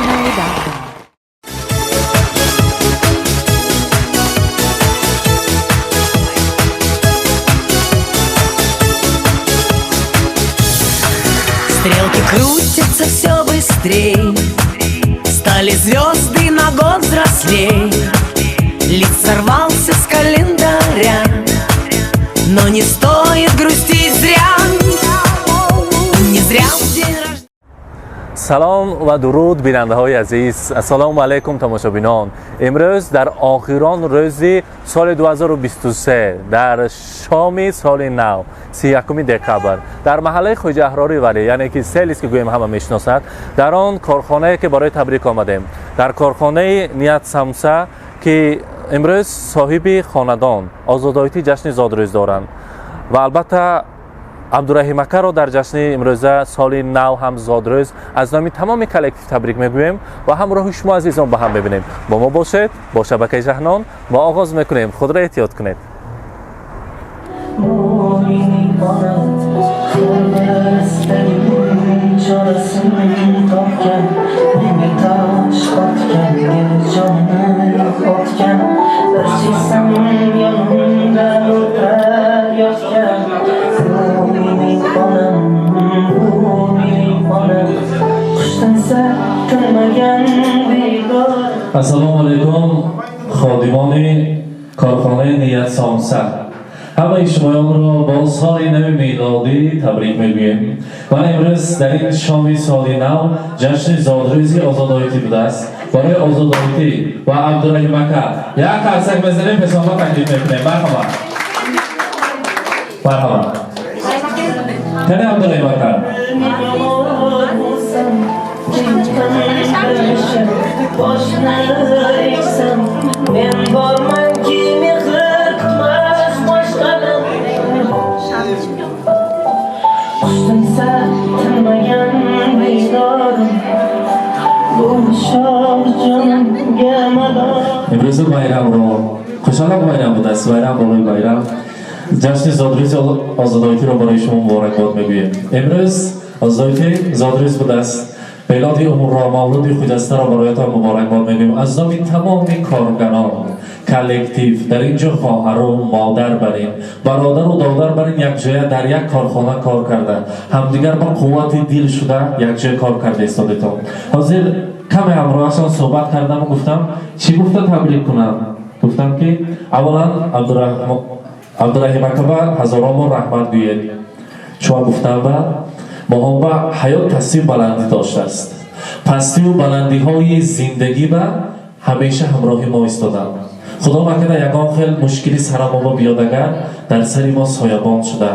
Techno.com. Стрелки крутятся все быстрей, стали звезды на год взрослей. Лист сорвался с календаря, но не стоит грустить зря. Не зря в день рождения. سلام و درود بیننده های عزیز. السلام علیکم تماشابینان. امروز در آخران روز سال 2023 در شام سال نو 31 دکامبر در محله خواجه احراری ولی یعنی که سیلیس که گویم همه میشناسد، در آن کارخانه که برای تبریک آمدیم، در کارخانه نیت سامسا که امروز صاحب خاندان آزادایتی جشن زادروز دارند و البته عبدالرحیم اکا را در جشن امروزه سال نو هم زادروز از نام تمام کلکتیو تبریک میگویم و همراه شما عزیزان با هم ببینیم. با ما باشید با شبکه جهان و آغاز میکنیم. خود را احتیاط کنید. السلام علیکم خادمان کارخانه نیت سامسا. همه شمایان را با سال نو میلادی تبریک میگویم و امروز در این شام سال نو جشن زادروزی آزادایتی بوده است. برای آزادایتی و عبدالرحیم اکا یک قرصک بزنیم پسامه تکلیف میکنیم. مرحبا مرحبا کنه عبدالرحیم اکا. امروز bayram رو خوشحالم bayram بوده است. bayram بالای bayram جشن زادروز آزادایتی رو برای شما مبارکباد میگویم. امروز آزادایتی زادروز بوده است. میلاد امور را مولود خجسته را برایتان مبارکباد میگویم. از نام تمام کارگران کلکتیو در اینجا خواهر و مادر برین برادر و دادر برین یک جای در یک کارخانه کار کرده همدیگر با قوت دل شده یک جای کار کرده استادتان. حاضر کمی همراهشان صحبت کردم و گفتم چی گفته تبریک کنم. گفتم که اولا عبدالرحیم اکا هزاران بار رحمت گوید. شما گفتم با حیات پستی و بلندی داشته است. پستی و بلندی های زندگی با همیشه همراهی ما ایستادند. خدا نکنه یگان خیلی مشکلی سر ما بیاد اگر در سری ما سایبان شده،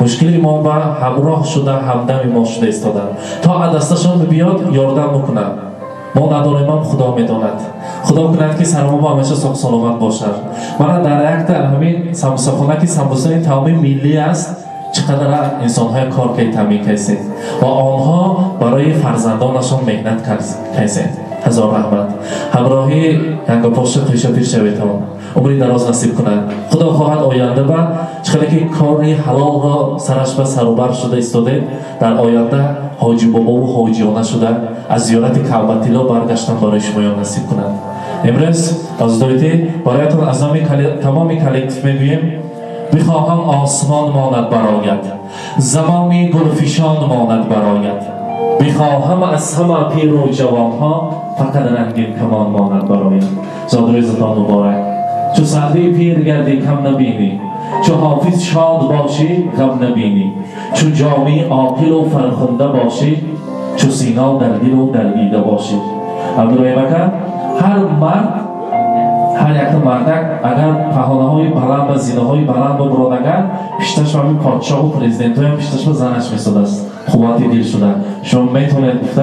مشکلی ما با همراه شده، همدم ما شده ایستاده تا دستشان بیاد یاردم بکنن. ما نداریم هم خدا میداند. خدا کند که سر ما همیشه سخت سلامت باشد. من در یک در همین سمبوسخانه که سمبوسه تمامی ملی است چقدر انسان های کار که تامین کردند و آنها برای فرزندانشان مهنت کردند. هزار رحمت همراهی ینگا پاشت خوشتی شویتان عمری دراز نصیب کنند. خدا خواهد آینده با چقدر که کاری حلال را سرش به سروبر شده ایستاده در آینده حاجی بابا و حاجیانه شده از زیارت کعبه طلا برگشتن برای شمایان نصیب کنند. امروز آزادایتی برایتان از نام تمام کلکتیو میگویم میخواهم آسمان ماند برآید، زمانی گلفشان ماند برآید. میخواهم از همه پیر و جوان ها فقط رنگین کمان ماند برآید. زادروزتان مبارک. چو سعدی پیر گردی کم نبینی، چو حافظ شاد باشی غم نبینی، چو جامی عاقل و فرخنده باشی، چو سینا در دل و در دیده باشی. عبدالرحیم اکا هر مرد هر یک مردک اگر پهانه های بلند و زینه های بلند و براد اگر پیشتش همین پادشاه و پرزیدنت های پیشتش به زنش میساده است. قوتی دل شده شما میتونید گفته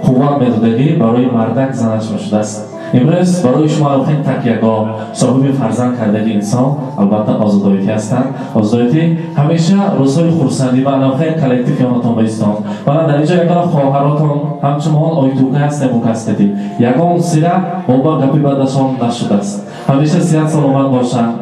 قوت میدادگی برای مردک زنش میشده است. امروز برای شما الخین تک یگاه صاحب فرزند کردگی انسان البته آزادایتی هستند. آزادایتی همیشه روزهای خورسندی و الخین کلکتیو یانتان بیستان و در اینجا یگان خواهراتان همچنان آیتوکه هستیم و کستیدی یگان سیره ما با گپی بدشان نشده است. همیشه صحت سلامت باشند.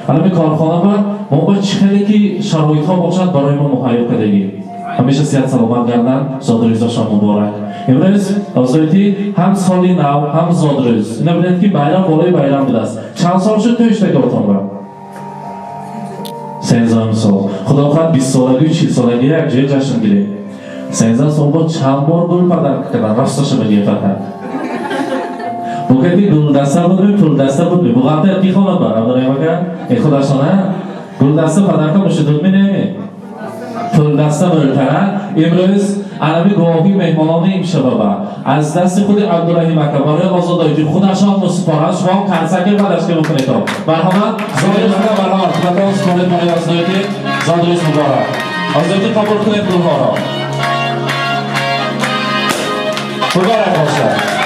الان کارخانه ما با چه خیلی که شرایط ها باشد برای ما مهیا کردگی همیشه صحت سلامت گردن. زادروزشان مبارک. امروز آزادی هم سالی نو هم زادروز. اینا بدید که بیرام بالای بیرام بوده است. چند سال شد تو اشتباه کردم؟ 13 سال. خدا خواهد 20 سالگی و 40 سالگی یک جای جشن گیریم. 13 سال با چند بار گل پدر کردن راستش میگه فقط. بگید گل دسته بود پول دسته بود بگم کی خواهم برام داره مگر این خودشانه گل دسته پدر که مشدود می پول دسته بالتره. امروز عالمی گواهی مهمانان امشب از دست خود عبدالرحیم اکبر آزادی خودشان مسپارند. شما هم کنسکه بعدش که بکنید مرحمت زادروز مرحمت خدمتتون سپارید برای آزادی. زادروز مبارک. آزادی قبول کنید پولها را. مبارک باشد.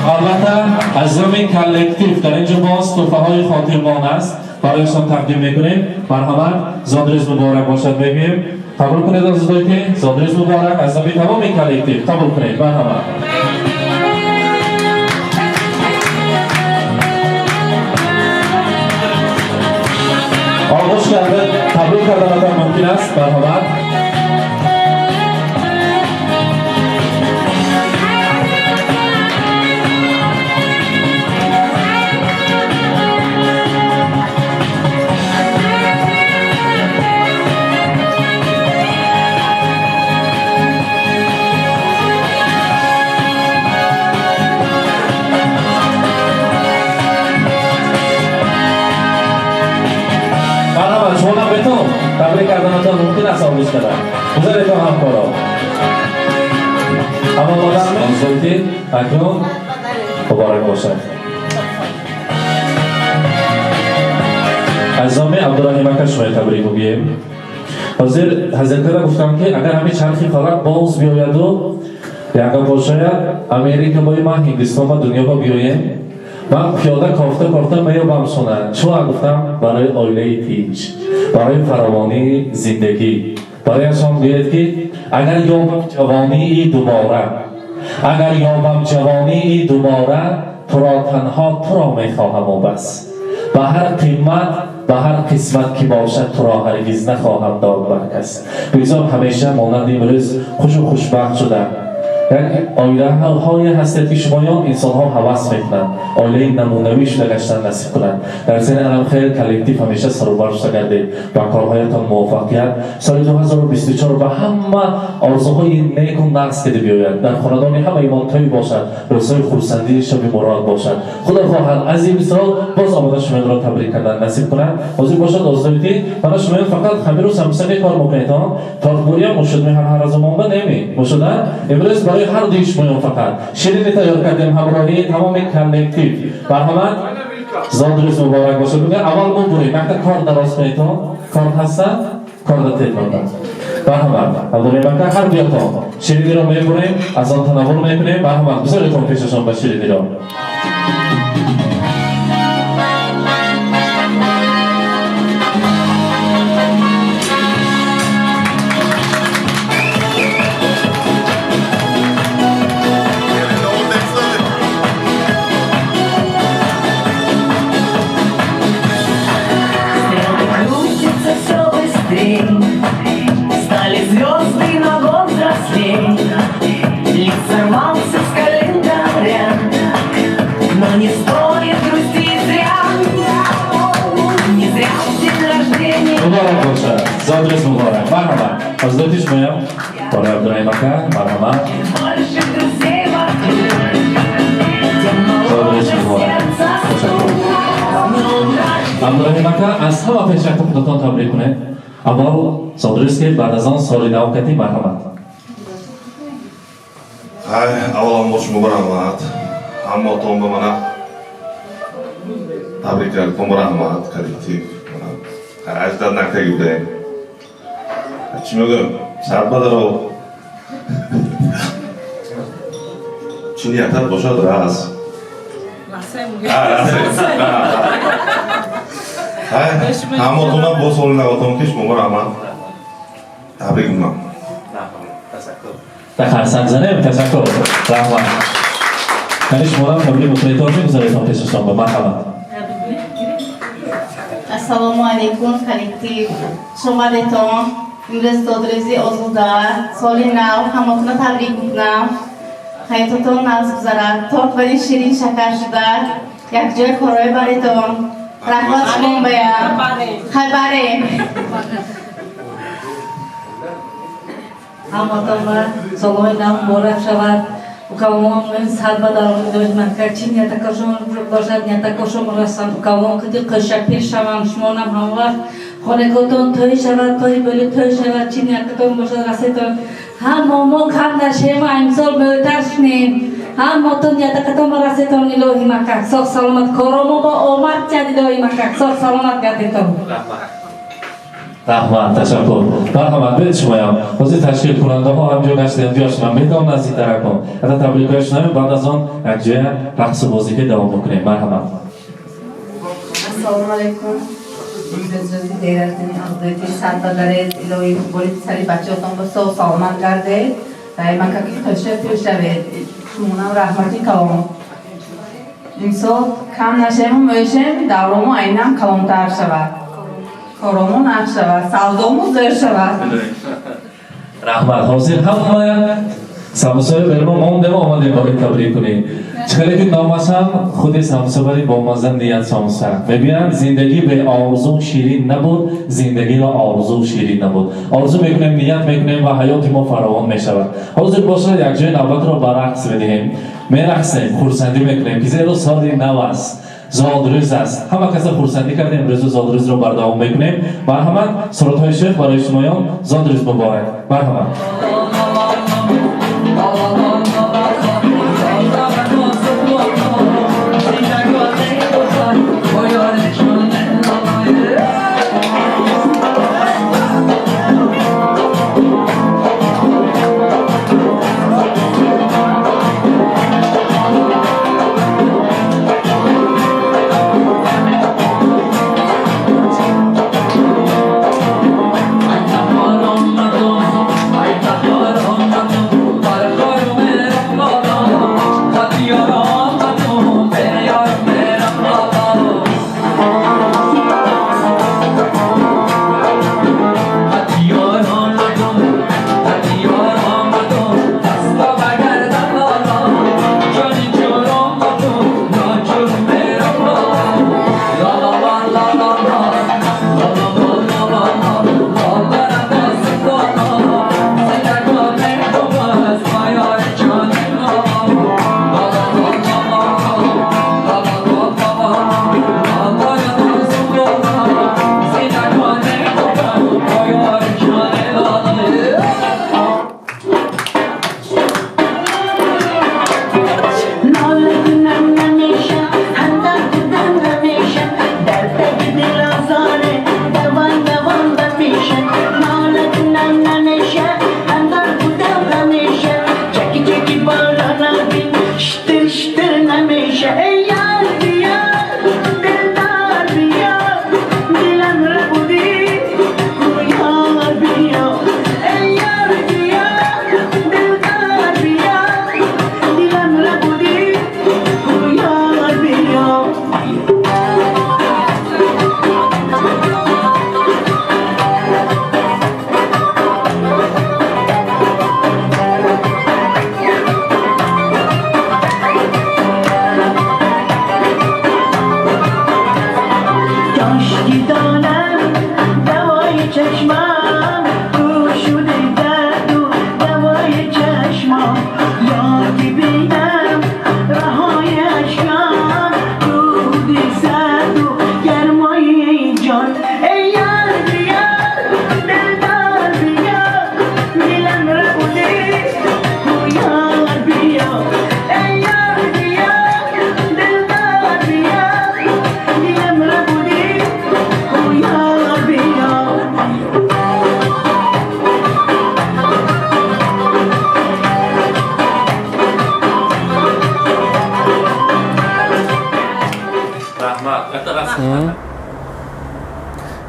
البته از زمین کلکتیو در اینجا باز توفه های خاطرمان است برایشان تقدیم میکنیم. مرحمت زادروز مبارک باشد بگیم. قبول کنید آزادی زادروز مبارک از زمین تمام کلکتیو قبول کنید. مرحمت. آغوش کرده تبریک کردن ممکن است. مرحمت. تبریک کردنتان ممکن است آغوش کردن. بذارید هم کارا. اما مادرم آزادی اکنون مبارک باشد. از نام عبدالرحیم اکبر شما تبریک بگیم. حضرت گفتم که اگر همین چرخی فقط باز بیاید و یک باشد امریکا با ما هندوستان و دنیا با بیایم من پیاده کافته میابم سنن. چون گفتم برای آیله تیج برای فراوانی زندگی برایشان گوید که اگر یابم جوانی دوباره اگر یابم جوانی دوباره تو را تنها تو را میخواهم و بس به هر قیمت به هر قسمت که باشد تو را هرگز نخواهم داد بر کس. بگذار همیشه مانند امروز خوش و خوشبخت شدن. آیله های هستید که شمایان انسان ها حواس میکنند آیله نمونوی شده گشتن نصیب کنند. در ذهن علم خیر کلکتیو همیشه سر و بر شده گردید با کارهایتان موفقیت. سال 2024 به همه آرزوهای نیک و نقص کده بیاید. در خاندان همه ایمانتایی باشد. روزهای خورسندی شب مراد باشد. خدا خواهد از این سال باز آماده شما را تبریک کردن نصیب کنند. حاضر باشد آزادی من شما فقط خمیر و سمسمه کار میکنید تارگوری هم مشد می هر زمان به نمی مشد امروز برای هر دیش میام فقط شیرینی تیار کردیم همراهی تمام کلکتیو. مرحمت زادروز مبارک باشد. بگه اول ببرید وقتی کار دراز کنید کار هستن کار دارید ماندن. مرحمت عبدالرحیم اکبر هر بیاتان شیرینی را میبریم از آن تناول میکنیم. مرحمت بذاریتون پیششان به شیرینی را. Стали звезды на год взрослей. Лик сорвался с календаря, но не стоит грустить зря. Не зря день рождения. مبارک باشد. زادروز مبارک. مرحبا. حضرتش میام. برای عبدالرحیم اکبر. مرحبا. Больше друзей вокруг, тем زادروز моложе مبارک. сердце. عبدالرحیم اکبر از همه پیش رفت خودتان تبریک کنه. اول زادروز که بعد از آن سال نو کردی. مرحبا. avvalambor shunga rahmat. Hamma mana tabriklarga rahmat kollektiv. Ajdod naktagiday. Chimoga sabadaro. Chiniyatar boshadi ras. Hamma tona bosolna otom kish shunga rahmat. Tabrik miman. در سنگزنه تشکر رحمت. یعنی شما هم تبریک بکنید تا بگذارید تا پیششان به مرحبا. Assalomu alaykum kollektiv. Shomadetон. Imroz dodruzi ozuda. Soli nav hamotuna tabrik mikunam. Hayototон naz guzarad. Торт вали ширин шакар шуда. Якҷои корои баритон. Rahmat shumon bayan. Xabare. Hamotama солои нав муборак шавад. Укавон садба дароми дошт манкарчи нятакашон бошад нятакашон расам укавон киди қишапир шавам шумонам ҳамвақт хонекотон той шавад той боли той шавад чи нятакон бошад расетон ҳамо мо кам нашема имсол меътар шунем ҳамотон нятакатон расетон илоҳи макак соҳ саломат коромо бо омад ҷад илоҳи макак соҳ саломат гардетон Rahmat, tashakkur. Marhamat, bet shumayam. Hozir tashkil kunandaho hamjoy gashtdan yoshman maydon nazik tarakon. Ata tabriklar shunami ba'd az on yakjoya raqs boziyga davom etaylik. Marhamat. Assalomu alaykum. Imrozi deyratini azizati sarbadarez ilohi bo'lib sari bachoton bo'lsa salomat garde. Дай макаки ташриф пешавед. Шумонам rahmati калом. Имсол кам нашем мошем давромо айнам калонтар шавад. Коромон ақ шавад, савдомон зер шавад. Rahmat. Hozir hamma samsoy bermo mondem omadem bari tabrik kunیم. چقدر که نامشم خود سمسوری با مزن نیت سامسر. ببینم زندگی به آرزو شیرین نبود، زندگی را آرزو شیرین نبود. آرزو میکنیم نیت میکنیم و حیات ما فراوان میشود. حاضر باشه یک جای نوبت را برعکس بدهیم. میرقصیم، خورسندی میکنیم که زیرا سال نو است. زادروز است. همه کس خورسندی کردیم امروز زادروز رو برداوم میکنیم. مرحمت سرودهای شیخ برای شمایان زادروز مبارک. مرحمت.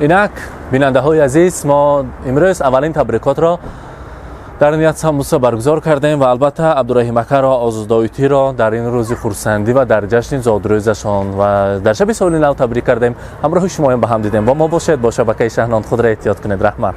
اینک بیننده های عزیز ما امروز اولین تبریکات را در نیت سموسه برگزار کردیم و البته عبدالرحیم اکا را آزادایتی را در این روز خورسندی و در جشن زادروزشان و در شب سال نو تبریک کردیم. همراه شما به هم دیدیم. با ما باشید، با شبکه شهناند خود را احتیاط کنید. رحمت.